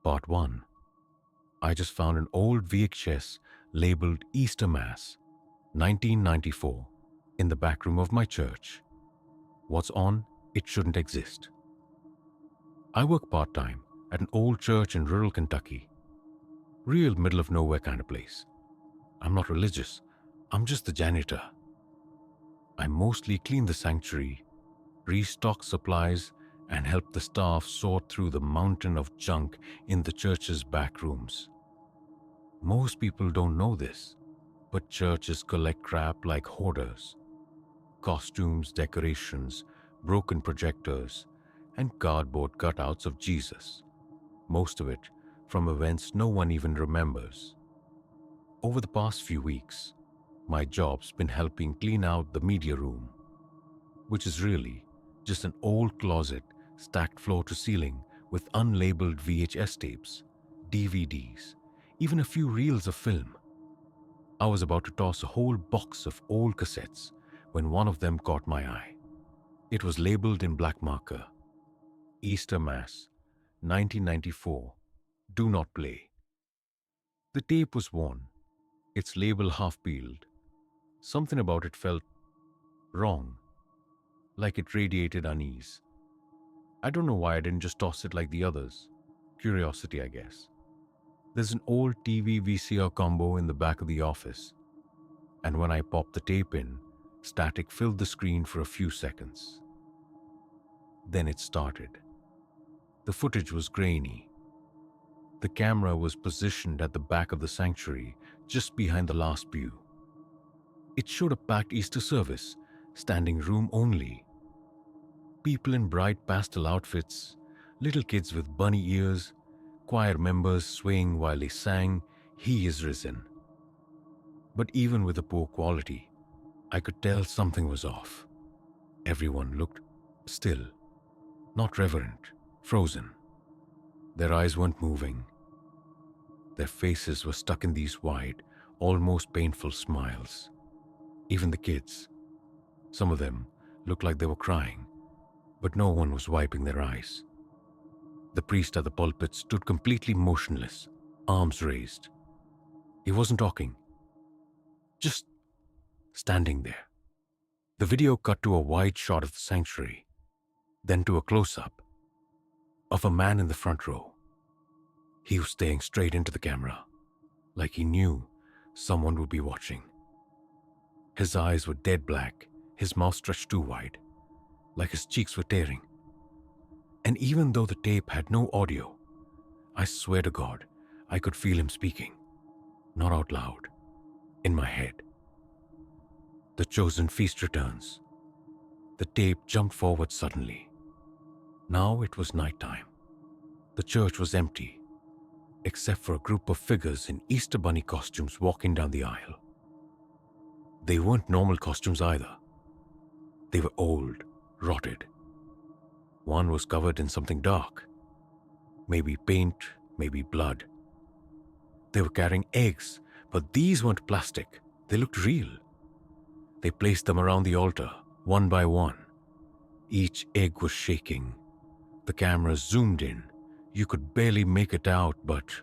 Part 1. I just found an old VHS labeled Easter Mass, 1994, in the back room of my church. What's on? It shouldn't exist. I work part-time at an old church in rural Kentucky. Real middle of nowhere kind of place. I'm not religious. I'm just the janitor. I mostly clean the sanctuary, restock supplies, and help the staff sort through the mountain of junk in the church's back rooms. Most people don't know this, but churches collect crap like hoarders. Costumes, decorations, broken projectors, and cardboard cutouts of Jesus. Most of it from events no one even remembers. Over the past few weeks, my job's been helping clean out the media room, which is really just an old closet stacked floor to ceiling with unlabeled VHS tapes, DVDs, even a few reels of film. I was about to toss a whole box of old cassettes when one of them caught my eye. It was labeled in black marker, Easter Mass, 1994, do not play. The tape was worn, its label half peeled. Something about it felt wrong, like it radiated unease. I don't know why I didn't just toss it like the others. Curiosity, I guess. There's an old TV VCR combo in the back of the office, and when I popped the tape in, static filled the screen for a few seconds. Then it started. The footage was grainy. The camera was positioned at the back of the sanctuary, just behind the last pew. It showed a packed Easter service, standing room only. People in bright pastel outfits, little kids with bunny ears, choir members swaying while they sang, "He is risen." But even with the poor quality, I could tell something was off. Everyone looked still, not reverent, frozen. Their eyes weren't moving. Their faces were stuck in these wide, almost painful smiles. Even the kids, some of them looked like they were crying, but no one was wiping their eyes. The priest at the pulpit stood completely motionless, arms raised. He wasn't talking, just standing there. The video cut to a wide shot of the sanctuary, then to a close-up of a man in the front row. He was staring straight into the camera, like he knew someone would be watching. His eyes were dead black, his mouth stretched too wide, like his cheeks were tearing. And even though the tape had no audio, I swear to God, I could feel him speaking, not out loud, in my head. The chosen feast returns. The tape jumped forward suddenly. Now it was nighttime. The church was empty, except for a group of figures in Easter bunny costumes walking down the aisle. They weren't normal costumes either. They were old, rotted. One was covered in something dark, maybe paint, maybe blood. They were carrying eggs, but these weren't plastic. They looked real. They placed them around the altar, one by one. Each egg was shaking. The camera zoomed in. You could barely make it out, but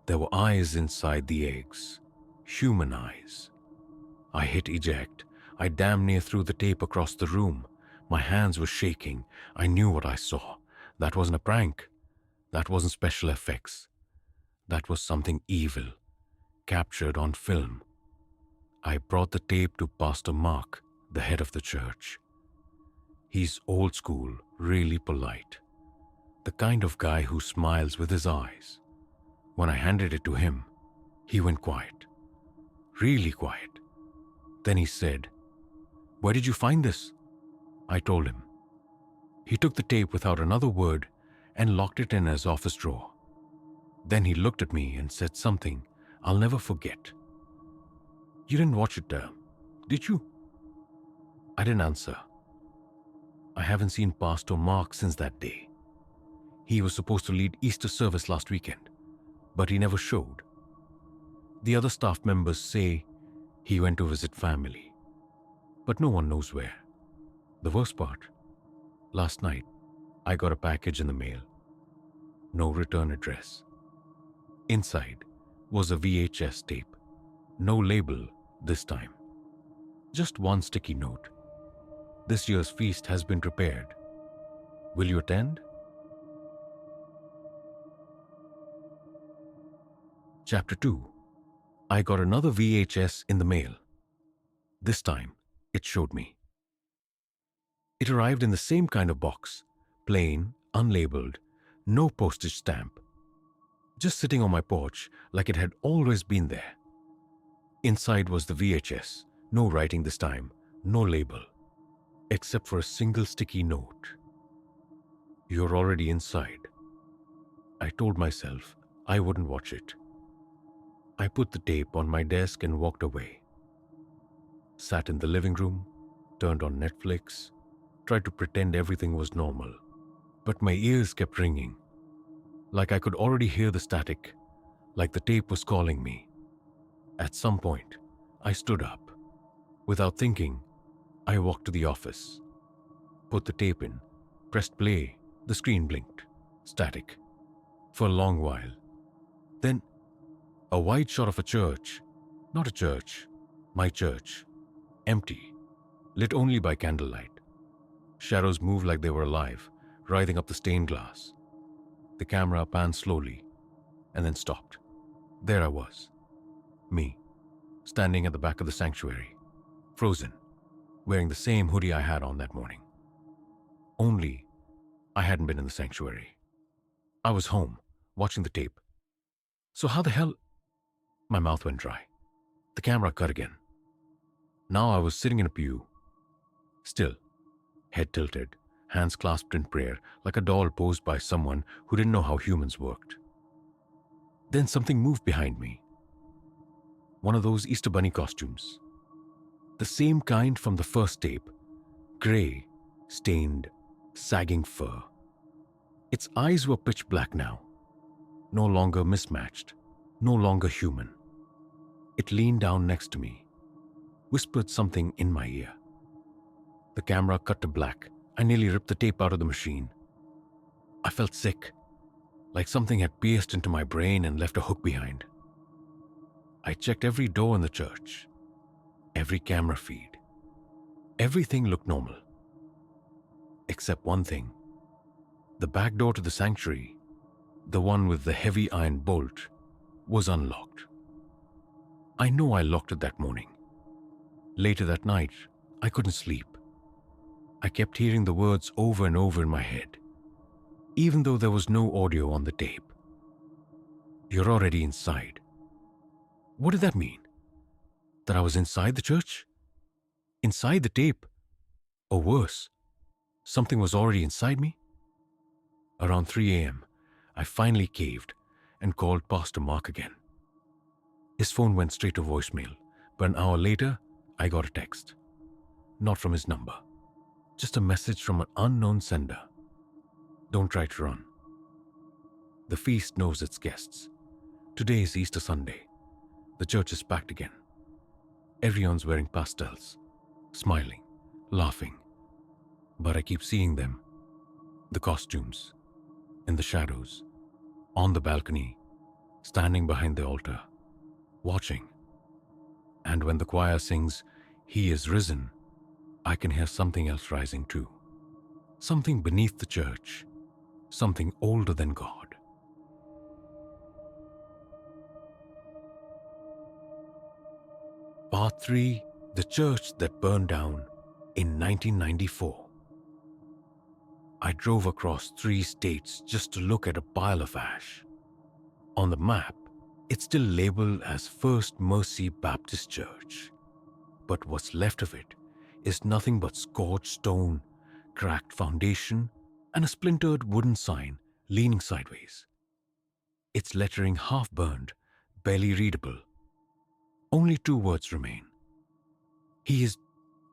there were eyes inside the eggs. Human eyes. I hit eject. I damn near threw the tape across the room. My hands were shaking. I knew what I saw. That wasn't a prank. That wasn't special effects. That was something evil, captured on film. I brought the tape to Pastor Mark, the head of the church. He's old school, really polite. The kind of guy who smiles with his eyes. When I handed it to him, he went quiet. Really quiet. Then he said, "Where did you find this?" I told him. He took the tape without another word and locked it in his office drawer. Then he looked at me and said something I'll never forget. "You didn't watch it, did you?" I didn't answer. I haven't seen Pastor Mark since that day. He was supposed to lead Easter service last weekend, but he never showed. The other staff members say he went to visit family, but no one knows where. The worst part, last night, I got a package in the mail. no return address. Inside was a VHS tape. No label this time. Just one sticky note. This year's feast has been prepared. Will you attend? Chapter 2. I got another VHS in the mail. This time, it showed me. It arrived in the same kind of box, plain, unlabeled, no postage stamp. Just sitting on my porch like it had always been there. Inside was the VHS, no writing this time, no label, except for a single sticky note. You're already inside. I told myself I wouldn't watch it. I put the tape on my desk and walked away. Sat in the living room, turned on Netflix, tried to pretend everything was normal. But my ears kept ringing, like I could already hear the static, like the tape was calling me. At some point, I stood up. Without thinking, I walked to the office, put the tape in, pressed play, the screen blinked, static, for a long while. Then, a wide shot of a church, not a church, my church, empty, lit only by candlelight. Shadows moved like they were alive, writhing up the stained glass. The camera panned slowly, and then stopped. There I was, me, standing at the back of the sanctuary, frozen, wearing the same hoodie I had on that morning. Only, I hadn't been in the sanctuary. I was home, watching the tape. So how the hell... My mouth went dry. The camera cut again. Now I was sitting in a pew, still, head tilted, hands clasped in prayer, like a doll posed by someone who didn't know how humans worked. Then something moved behind me. One of those Easter Bunny costumes. The same kind from the first tape. Gray, stained, sagging fur. Its eyes were pitch black now. No longer mismatched. No longer human. It leaned down next to me, whispered something in my ear. The camera cut to black. I nearly ripped the tape out of the machine. I felt sick, like something had pierced into my brain and left a hook behind. I checked every door in the church, every camera feed. Everything looked normal. Except one thing. The back door to the sanctuary, the one with the heavy iron bolt, was unlocked. I know I locked it that morning. Later that night, I couldn't sleep. I kept hearing the words over and over in my head, even though there was no audio on the tape. You're already inside. What did that mean? That I was inside the church? Inside the tape? Or worse, something was already inside me? Around 3 a.m., I finally caved and called Pastor Mark again. His phone went straight to voicemail, but an hour later, I got a text. Not from his number. Just a message from an unknown sender. Don't try to run. The feast knows its guests. Today is Easter Sunday. The church is packed again. Everyone's wearing pastels, smiling, laughing. But I keep seeing them. The costumes, in the shadows, on the balcony, standing behind the altar, watching. And when the choir sings, "He is risen," I can hear something else rising too. Something beneath the church. Something older than God. Part 3. The church that burned down in 1994. I drove across 3 states just to look at a pile of ash. On the map, it's still labeled as First Mercy Baptist Church. But what's left of it is nothing but scorched stone, cracked foundation, and a splintered wooden sign leaning sideways. Its lettering half burned, barely readable. Only 2 words remain. He is...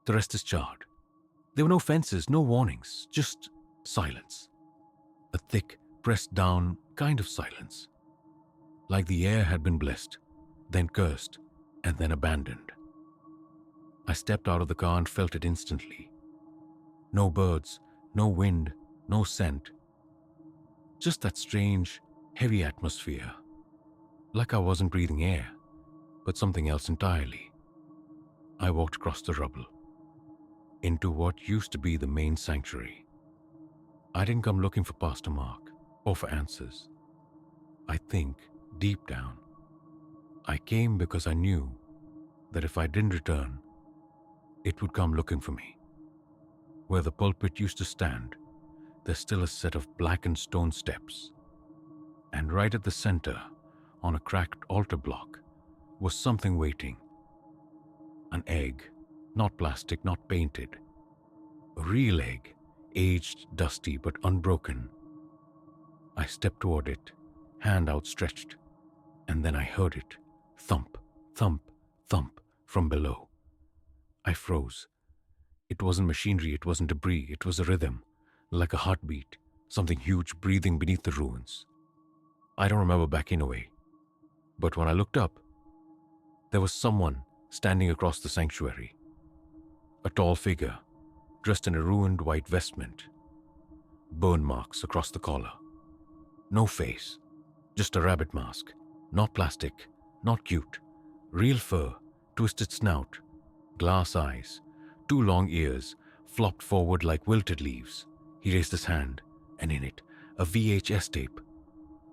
The rest is charred. There were no fences, no warnings, just silence. A thick, pressed down kind of silence. Like the air had been blessed, then cursed, and then abandoned. I stepped out of the car and felt it instantly. No birds, no wind, no scent. Just that strange, heavy atmosphere, like I wasn't breathing air, but something else entirely. I walked across the rubble, into what used to be the main sanctuary. I didn't come looking for Pastor Mark or for answers. I think, deep down, I came because I knew that if I didn't return, it would come looking for me. Where the pulpit used to stand, there's still a set of blackened stone steps. And right at the center, on a cracked altar block, was something waiting. An egg, not plastic, not painted. A real egg, aged, dusty, but unbroken. I stepped toward it, hand outstretched, and then I heard it. Thump, thump, thump from below. I froze. It wasn't machinery, it wasn't debris, it was a rhythm, like a heartbeat, something huge breathing beneath the ruins. I don't remember backing away, but when I looked up, there was someone standing across the sanctuary. A tall figure, dressed in a ruined white vestment. Burn marks across the collar. No face, just a rabbit mask. Not plastic, not cute. Real fur, twisted snout, glass eyes, 2 long ears, flopped forward like wilted leaves. He raised his hand, and in it, a VHS tape.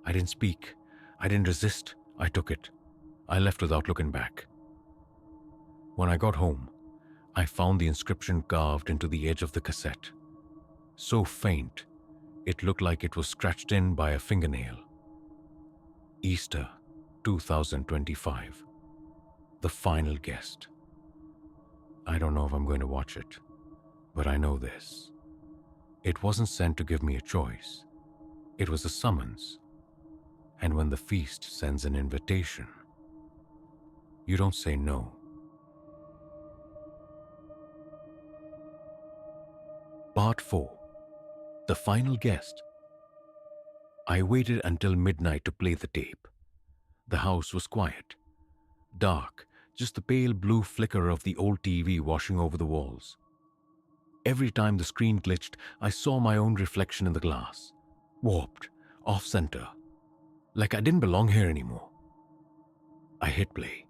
I didn't speak. I didn't resist. I took it. I left without looking back. When I got home, I found the inscription carved into the edge of the cassette. So faint, it looked like it was scratched in by a fingernail. Easter 2025. The final guest. I don't know if I'm going to watch it, but I know this. It wasn't sent to give me a choice. It was a summons. And when the feast sends an invitation, you don't say no. Part 4. The final guest. I waited until midnight to play the tape. The house was quiet. Dark, just the pale blue flicker of the old TV washing over the walls. Every time the screen glitched, I saw my own reflection in the glass. Warped, off-center. Like I didn't belong here anymore. I hit play.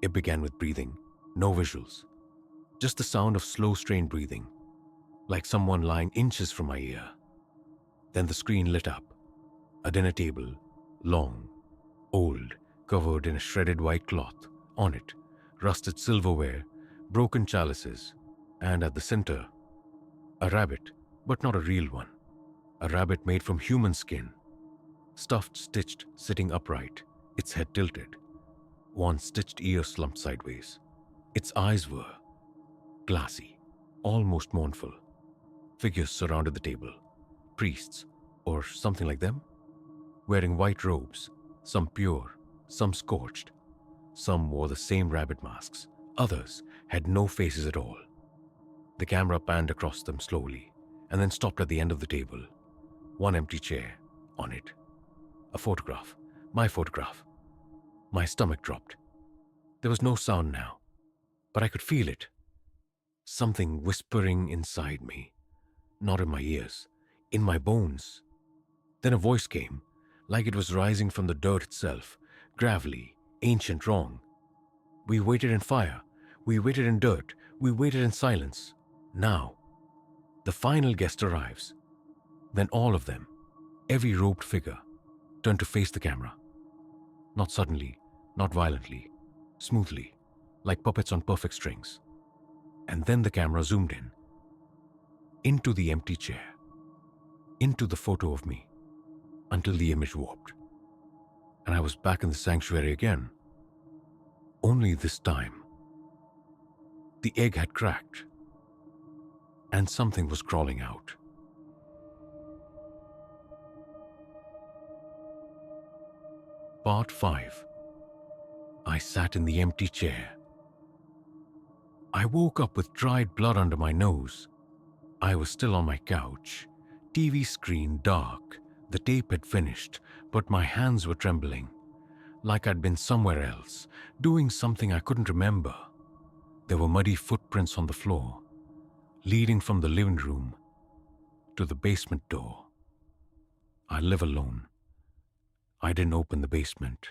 It began with breathing. No visuals. Just the sound of slow, strained breathing. Like someone lying inches from my ear. Then the screen lit up. A dinner table, long, old, covered in a shredded white cloth. On it, rusted silverware, broken chalices, and at the center, a rabbit, but not a real one. A rabbit made from human skin. Stuffed, stitched, sitting upright, its head tilted. One stitched ear slumped sideways. Its eyes were glassy, almost mournful. Figures surrounded the table. Priests, or something like them, wearing white robes, some pure, some scorched. Some wore the same rabbit masks. Others had no faces at all. The camera panned across them slowly, and then stopped at the end of the table. One empty chair. On it, a photograph. My photograph. My stomach dropped. There was no sound now, but I could feel it. Something whispering inside me. Not in my ears, in my bones. Then a voice came, like it was rising from the dirt itself, gravelly, ancient, wrong. We waited in fire. We waited in dirt. We waited in silence. Now, the final guest arrives. Then all of them, every robed figure, turned to face the camera. Not suddenly, not violently, smoothly, like puppets on perfect strings. And then the camera zoomed in. Into the empty chair. Into the photo of me. Until the image warped. And I was back in the sanctuary again. Only this time, the egg had cracked. And something was crawling out. Part 5. I sat in the empty chair. I woke up with dried blood under my nose. I was still on my couch. TV screen dark. The tape had finished, but my hands were trembling. Like I'd been somewhere else, doing something I couldn't remember. There were muddy footprints on the floor, leading from the living room to the basement door. I I live alone. I didn't open the basement.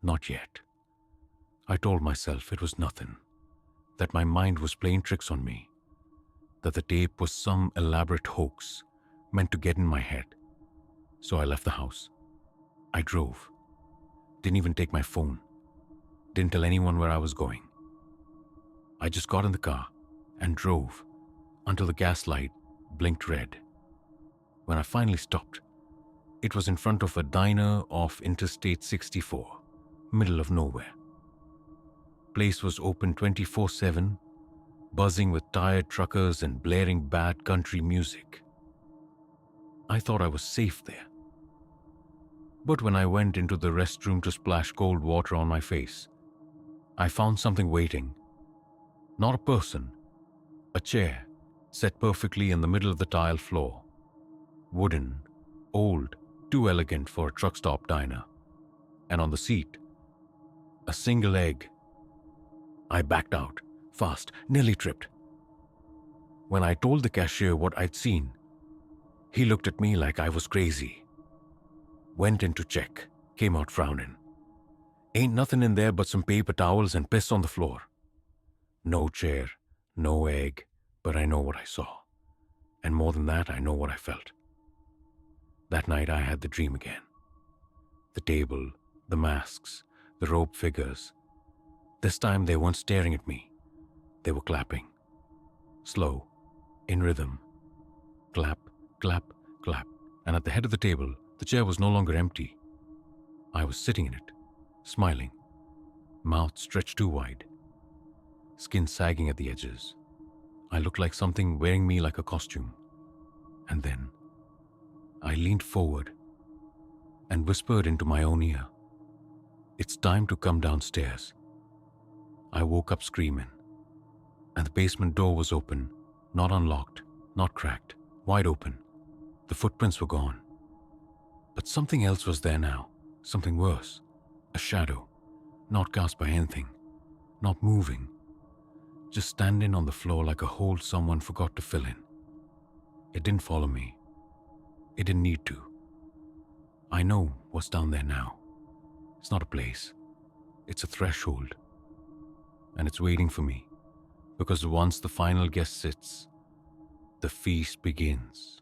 Not yet. I told myself it was nothing, that my mind was playing tricks on me, that the tape was some elaborate hoax meant to get in my head. So I left the house. I drove. Didn't even take my phone. Didn't tell anyone where I was going. I just got in the car and drove until the gas light blinked red. When I finally stopped, it was in front of a diner off Interstate 64, middle of nowhere. Place was open 24/7, buzzing with tired truckers and blaring bad country music. I thought I was safe there. But when I went into the restroom to splash cold water on my face, I found something waiting. Not a person, a chair set perfectly in the middle of the tile floor. Wooden, old, too elegant for a truck stop diner. And on the seat, a single egg. I backed out, fast, nearly tripped. When I told the cashier what I'd seen, he looked at me like I was crazy. Went in to check, came out frowning. Ain't nothing in there but some paper towels and piss on the floor. No chair, no egg, but I know what I saw. And more than that, I know what I felt. That night I had the dream again. The table, the masks, the rope figures. This time they weren't staring at me. They were clapping. Slow, in rhythm. Clap, clap, clap. And at the head of the table, the chair was no longer empty. I was sitting in it, smiling, mouth stretched too wide, skin sagging at the edges. I looked like something wearing me like a costume. And then I leaned forward and whispered into my own ear, "It's time to come downstairs." I woke up screaming, and the basement door was open, not unlocked, not cracked, wide open. The footprints were gone. But something else was there now, something worse, a shadow, not cast by anything, not moving, just standing on the floor like a hole someone forgot to fill in. It didn't follow me. It didn't need to. I know what's down there now. It's not a place. It's a threshold. And it's waiting for me, because once the final guest sits, the feast begins.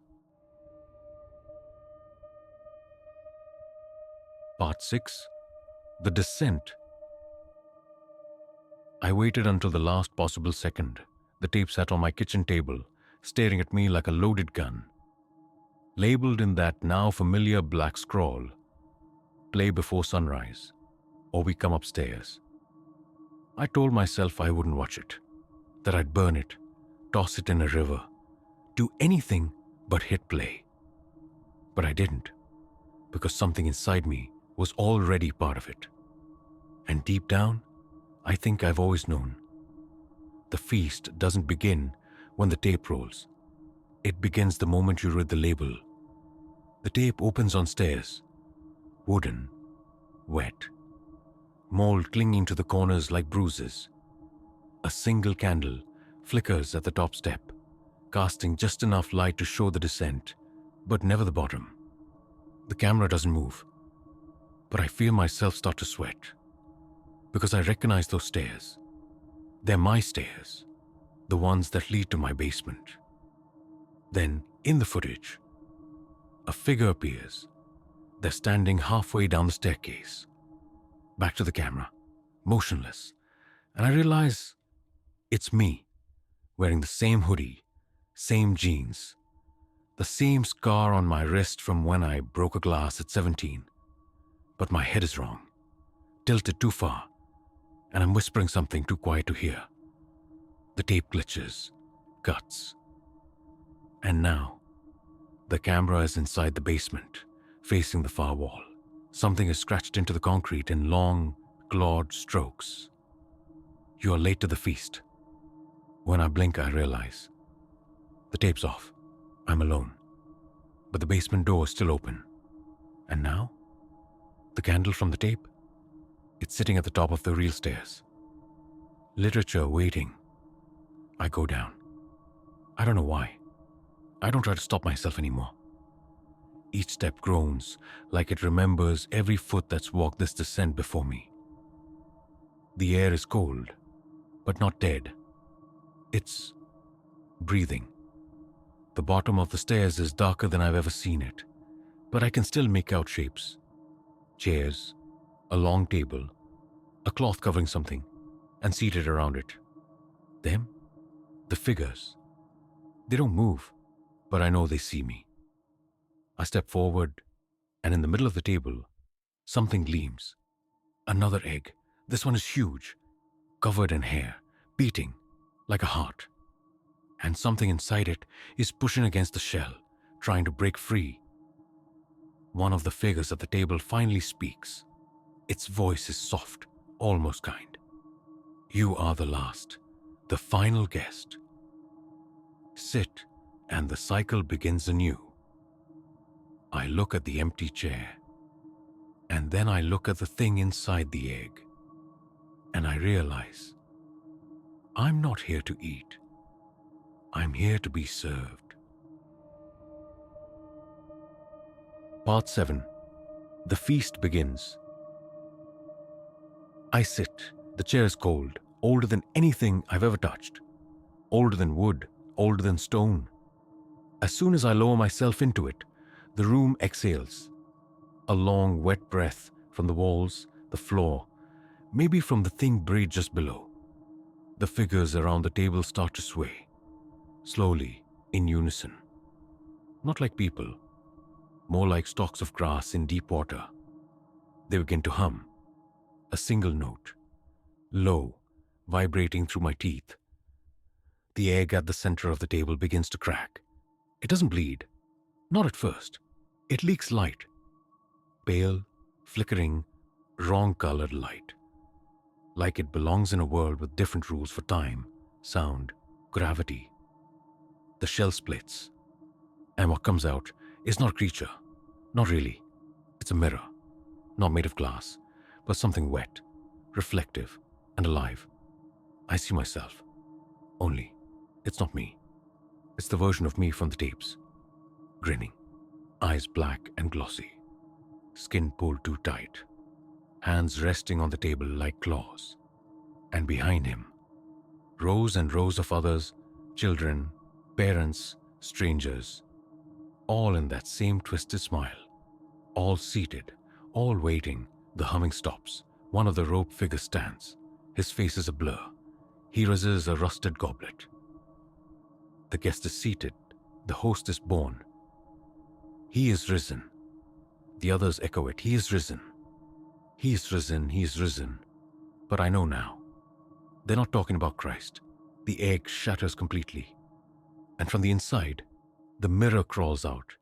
Part 6. The Descent. I waited until the last possible second. The tape sat on my kitchen table, staring at me like a loaded gun. Labeled in that now familiar black scrawl, "Play before sunrise, or we come upstairs." I told myself I wouldn't watch it, that I'd burn it, toss it in a river, do anything but hit play. But I didn't, because something inside me was already part of it. And deep down, I think I've always known. The feast doesn't begin when the tape rolls. It begins the moment you read the label. The tape opens on stairs, wooden, wet, mold clinging to the corners like bruises. A single candle flickers at the top step, casting just enough light to show the descent, but never the bottom. The camera doesn't move, but I feel myself start to sweat, because I recognize those stairs. They're my stairs, the ones that lead to my basement. Then, in the footage, a figure appears. They're standing halfway down the staircase. Back to the camera, motionless, and I realize it's me, wearing the same hoodie, same jeans, the same scar on my wrist from when I broke a glass at 17. But my head is wrong, tilted too far, and I'm whispering something too quiet to hear. The tape glitches, cuts. And now, the camera is inside the basement, facing the far wall. Something is scratched into the concrete in long, clawed strokes. You are late to the feast. When I blink, I realize. The tape's off. I'm alone. But the basement door is still open. And now, the candle from the tape, it's sitting at the top of the real stairs. Literature waiting. I go down. I don't know why. I don't try to stop myself anymore. Each step groans, like it remembers every foot that's walked this descent before me. The air is cold, but not dead. It's breathing. The bottom of the stairs is darker than I've ever seen it, but I can still make out shapes. Chairs, a long table, a cloth covering something, and seated around it. Them? The figures. They don't move, but I know they see me. I step forward, and in the middle of the table, something gleams. Another egg. This one is huge, covered in hair, beating like a heart. And something inside it is pushing against the shell, trying to break free. One of the figures at the table finally speaks. Its voice is soft, almost kind. You are the last, the final guest. Sit, and the cycle begins anew. I look at the empty chair, and then I look at the thing inside the egg, and I realize I'm not here to eat. I'm here to be served. Part 7. The feast begins. I sit. The chair is cold, older than anything I've ever touched. Older than wood, older than stone. As soon as I lower myself into it, the room exhales. A long, wet breath from the walls, the floor, maybe from the thing buried just below. The figures around the table start to sway, slowly, in unison. Not like people, more like stalks of grass in deep water. They begin to hum, a single note, low, vibrating through my teeth. The egg at the center of the table begins to crack. It doesn't bleed, not at first. It leaks light, pale, flickering, wrong-colored light, like it belongs in a world with different rules for time, sound, gravity. The shell splits, and what comes out is not a creature, not really. It's a mirror, not made of glass, but something wet, reflective, and alive. I see myself, only it's not me. It's the version of me from the tapes, grinning, eyes black and glossy, skin pulled too tight, hands resting on the table like claws. And behind him, rows and rows of others, children, parents, strangers, all in that same twisted smile, all seated, all waiting. The humming stops. One of the rope figures stands. His face is a blur. He raises a rusted goblet. The guest is seated. The host is born. He is risen. The others echo it. He is risen. He is risen. He is risen. But I know now. They're not talking about Christ. The egg shatters completely. And from the inside, the mirror crawls out,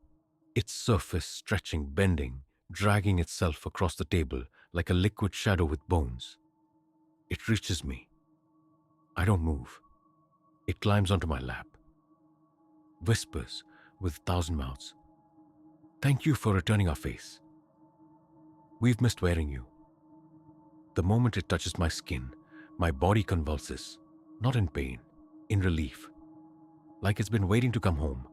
its surface stretching, bending, dragging itself across the table like a liquid shadow with bones. It reaches me. I don't move. It climbs onto my lap, whispers with 1,000 mouths, "Thank you for returning our face. We've missed wearing you." The moment it touches my skin, my body convulses, not in pain, in relief, like it's been waiting to come home.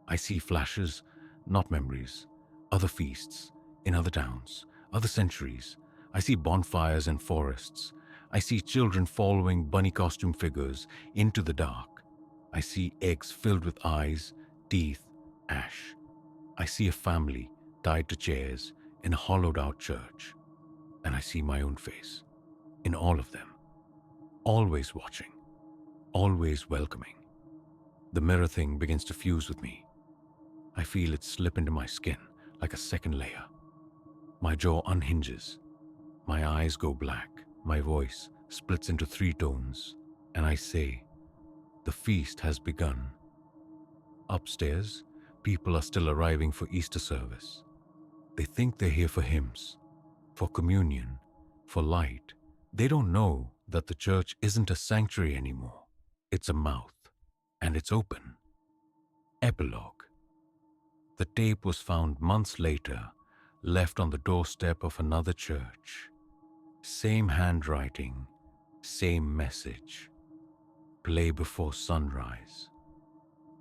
I see flashes, not memories, other feasts, in other towns, other centuries. I see bonfires and forests. I see children following bunny costume figures into the dark. I see eggs filled with eyes, teeth, ash. I see a family tied to chairs in a hollowed-out church. And I see my own face, in all of them, always watching, always welcoming. The mirror thing begins to fuse with me. I feel it slip into my skin like a second layer. My jaw unhinges. My eyes go black. My voice splits into 3 tones. And I say, the feast has begun. Upstairs, people are still arriving for Easter service. They think they're here for hymns, for communion, for light. They don't know that the church isn't a sanctuary anymore. It's a mouth, and it's open. Epilogue. The tape was found months later, left on the doorstep of another church. Same handwriting, same message. Play before sunrise,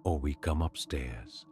or we come upstairs.